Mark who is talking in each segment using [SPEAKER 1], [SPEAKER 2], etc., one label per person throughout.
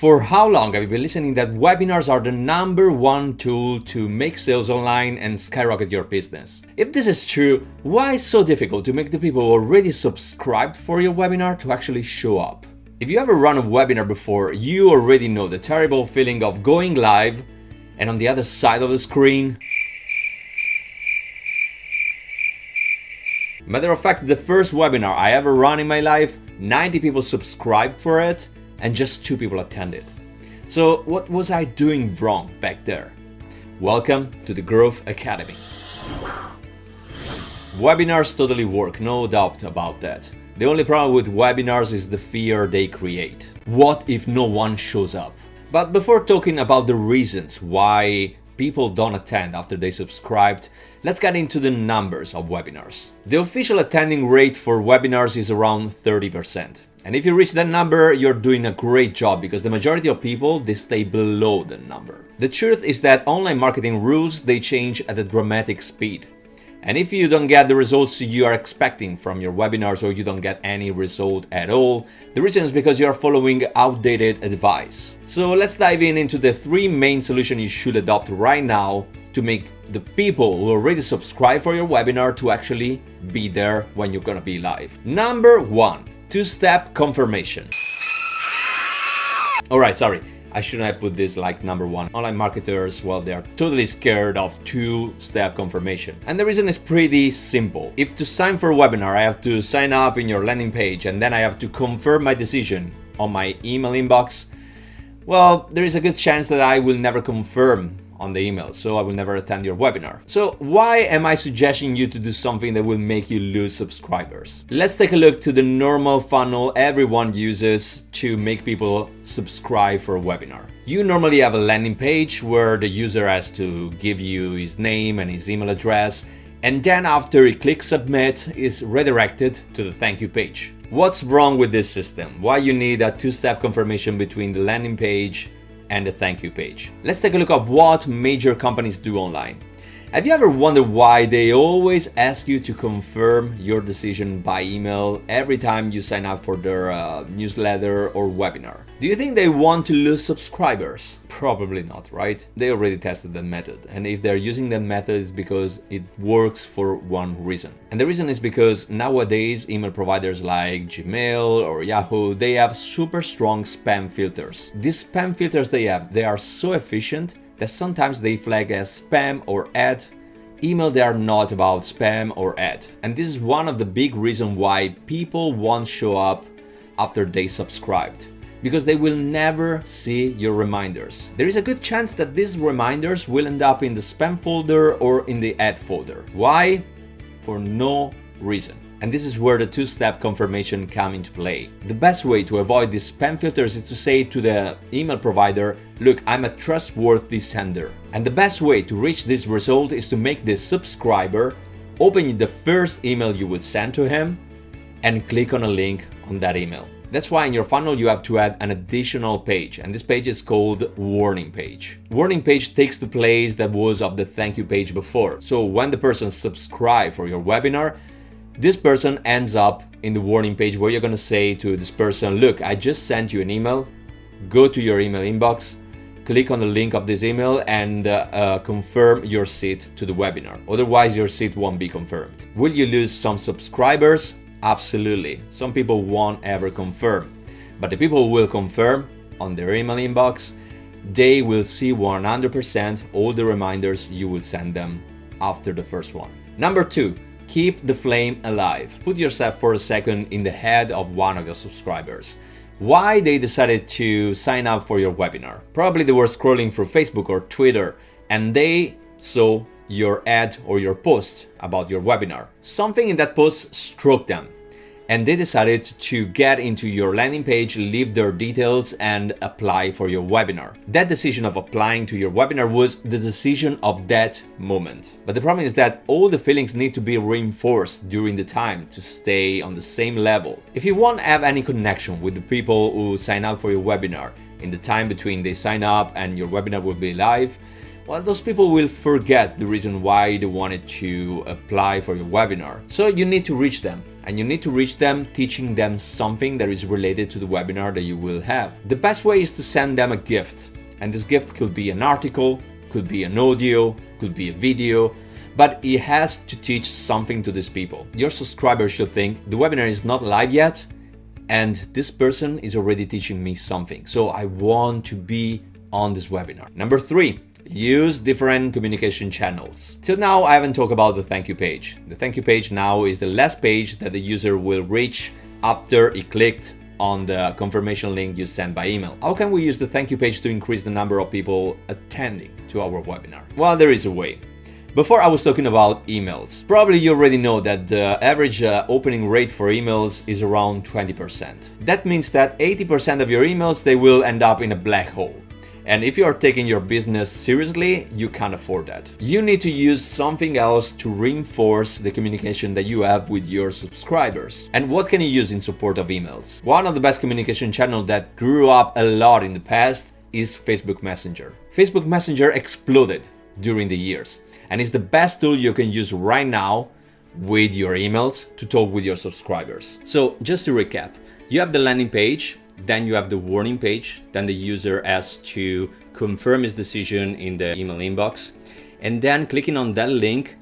[SPEAKER 1] For how long have you been listening that webinars are the #1 tool to make sales online and skyrocket your business? If this is true, why is it so difficult to make the people already subscribed for your webinar to actually show up? If you ever run a webinar before, you already know the terrible feeling of going live and on the other side of the screen. Matter of fact, the first webinar I ever run in my life, 90 people subscribed for it and just 2 people attended. So what was I doing wrong back there? Welcome to the Growth Academy. Webinars totally work, no doubt about that. The only problem with webinars is the fear they create. What if no one shows up? But before talking about the reasons why people don't attend after they subscribed, let's get into the numbers of webinars. The official attending rate for webinars is around 30%. And if you reach that number, you're doing a great job because the majority of people, they stay below the number. The truth is that online marketing rules, they change at a dramatic speed. And if you don't get the results you are expecting from your webinars or you don't get any result at all, the reason is because you are following outdated advice. So let's dive into the 3 main solutions you should adopt right now to make the people who already subscribe for your webinar to actually be there when you're gonna be live. Number 1, 2-step confirmation. Alright, sorry. I shouldn't have put this like number 1. Online marketers, well, they are totally scared of 2-step confirmation. And the reason is pretty simple. If to sign for a webinar, I have to sign up in your landing page and then I have to confirm my decision on my email inbox, well, there is a good chance that I will never confirm on the email, so I will never attend your webinar. So why am I suggesting you to do something that will make you lose subscribers? Let's take a look to the normal funnel everyone uses to make people subscribe for a webinar. You normally have a landing page where the user has to give you his name and his email address, and then after he clicks submit, is redirected to the thank you page. What's wrong with this system? Why you need a 2-step confirmation between the landing page and the thank you page? Let's take a look at what major companies do online. Have you ever wondered why they always ask you to confirm your decision by email every time you sign up for their newsletter or webinar? Do you think they want to lose subscribers? Probably not, right? They already tested that method. And if they're using that method, it's because it works for one reason. And the reason is because nowadays email providers like Gmail or Yahoo, they have super strong spam filters. These spam filters they are so efficient that sometimes they flag as spam or ad email that are not about spam or ad. And this is one of the big reasons why people won't show up after they subscribed, because they will never see your reminders. There is a good chance that these reminders will end up in the spam folder or in the ad folder. Why? For no reason. And this is where the 2-step confirmation come into play. The best way to avoid these spam filters is to say to the email provider, look, I'm a trustworthy sender. And the best way to reach this result is to make this subscriber open the first email you will send to him and click on a link on that email. That's why in your funnel you have to add an additional page, and this page is called warning page. Warning page takes the place that was of the thank you page before. So when the person subscribes for your webinar, this person ends up in the warning page where you're going to say to this person, look, I just sent you an email, go to your email inbox, click on the link of this email and confirm your seat to the webinar. Otherwise, your seat won't be confirmed. Will you lose some subscribers? Absolutely. Some people won't ever confirm, but the people who will confirm on their email inbox, they will see 100% all the reminders you will send them after the first one. Number 2. Keep the flame alive. Put yourself for a second in the head of one of your subscribers. Why they decided to sign up for your webinar? Probably they were scrolling through Facebook or Twitter and they saw your ad or your post about your webinar. Something in that post struck them and they decided to get into your landing page, leave their details and apply for your webinar. That decision of applying to your webinar was the decision of that moment. But the problem is that all the feelings need to be reinforced during the time to stay on the same level. If you won't have any connection with the people who sign up for your webinar in the time between they sign up and your webinar will be live, well, those people will forget the reason why they wanted to apply for your webinar. So you need to reach them, and you need to reach them teaching them something that is related to the webinar that you will have. The best way is to send them a gift, and this gift could be an article, could be an audio, could be a video, but it has to teach something to these people. Your subscribers should think the webinar is not live yet, and this person is already teaching me something, so I want to be on this webinar. Number 3, use different communication channels. Till now, I haven't talked about the thank you page. The thank you page now is the last page that the user will reach after he clicked on the confirmation link you sent by email. How can we use the thank you page to increase the number of people attending to our webinar? Well, there is a way. Before I was talking about emails. Probably you already know that the average opening rate for emails is around 20%. That means that 80% of your emails, they will end up in a black hole. And if you are taking your business seriously, you can't afford that. You need to use something else to reinforce the communication that you have with your subscribers. And what can you use in support of emails? One of the best communication channels that grew up a lot in the past is Facebook Messenger. Facebook Messenger exploded during the years, and it's the best tool you can use right now with your emails to talk with your subscribers. So just to recap, you have the landing page, then you have the warning page, then the user has to confirm his decision in the email inbox, and then clicking on that link,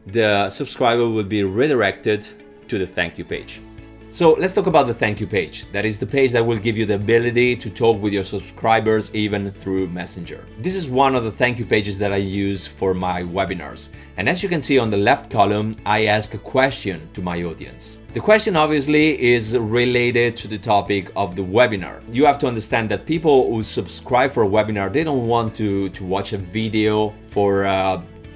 [SPEAKER 1] the subscriber will be redirected to the thank you page. So let's talk about the thank you page. That is the page that will give you the ability to talk with your subscribers even through Messenger. This is one of the thank you pages that I use for my webinars. And as you can see on the left column, I ask a question to my audience. The question obviously is related to the topic of the webinar. You have to understand that people who subscribe for a webinar, they don't want to watch a video for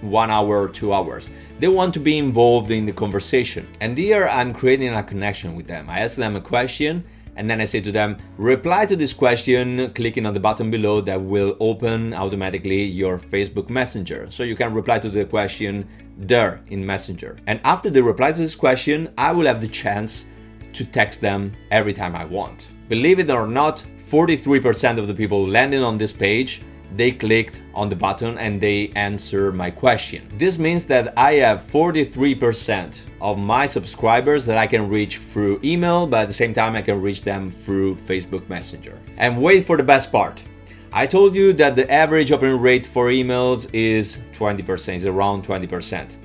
[SPEAKER 1] 1 hour or 2 hours. They want to be involved in the conversation. And here I'm creating a connection with them. I ask them a question, and then I say to them, reply to this question clicking on the button below that will open automatically your Facebook Messenger. So you can reply to the question there in Messenger. And after they reply to this question, I will have the chance to text them every time I want. Believe it or not, 43% of the people landing on this page, they clicked on the button and they answer my question. This means that I have 43% of my subscribers that I can reach through email, but at the same time I can reach them through Facebook Messenger. And wait for the best part. I told you that the average open rate for emails is 20%, is around 20%.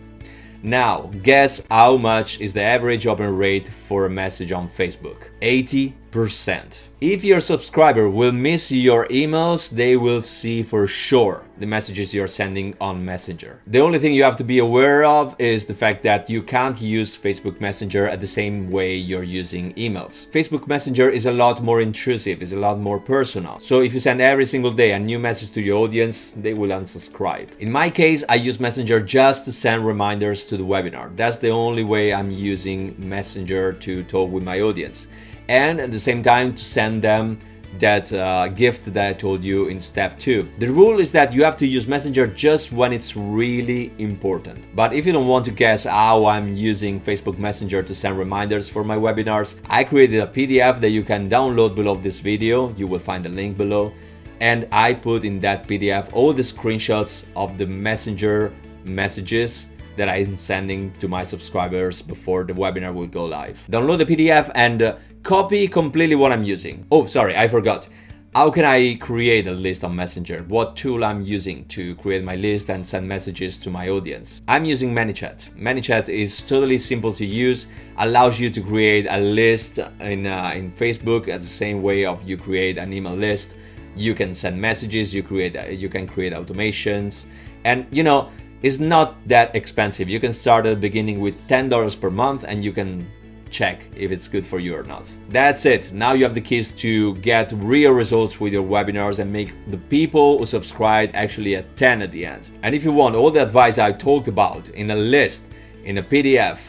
[SPEAKER 1] Now, guess how much is the average open rate for a message on Facebook? 80%. If your subscriber will miss your emails, they will see for sure the messages you're sending on Messenger. The only thing you have to be aware of is the fact that you can't use Facebook Messenger at the same way you're using emails. Facebook Messenger is a lot more intrusive, is a lot more personal. So if you send every single day a new message to your audience, they will unsubscribe. In my case, I use Messenger just to send reminders to the webinar. That's the only way I'm using Messenger to talk with my audience. And at the same time to send them that gift that I told you in step 2. The rule is that you have to use Messenger just when it's really important. But if you don't want to guess how I'm using Facebook Messenger to send reminders for my webinars, I created a PDF that you can download below this video. You will find the link below. And I put in that PDF all the screenshots of the Messenger messages that I'm sending to my subscribers before the webinar will go live. Download the PDF and copy completely what I'm using. Oh, sorry, I forgot. How can I create a list on Messenger? What tool I'm using to create my list and send messages to my audience? I'm using ManyChat. ManyChat is totally simple to use, allows you to create a list in Facebook as the same way of you create an email list. You can send messages, you can create automations, and you know, it's not that expensive. You can start at the beginning with $10 per month and you can check if it's good for you or not. That's it. Now you have the keys to get real results with your webinars and make the people who subscribe actually attend at the end. And if you want all the advice I talked about in a list, in a PDF,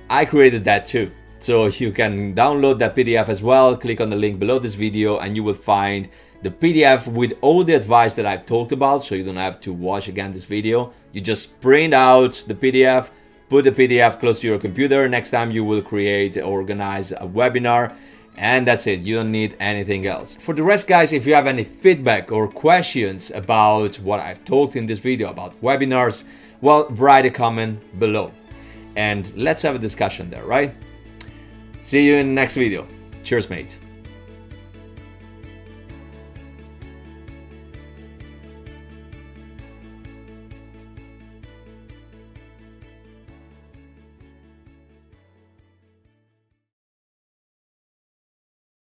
[SPEAKER 1] I created that too. So you can download that PDF as well. Click on the link below this video and you will find the PDF with all the advice that I've talked about, so you don't have to watch again this video. You just print out the PDF, put the PDF close to your computer. Next time you will create or organize a webinar, And that's it, you don't need anything else. For the rest, guys, if you have any feedback or questions about what I've talked in this video about webinars, well, write a comment below and let's have a discussion there, right? See you in the next video. Cheers, mate.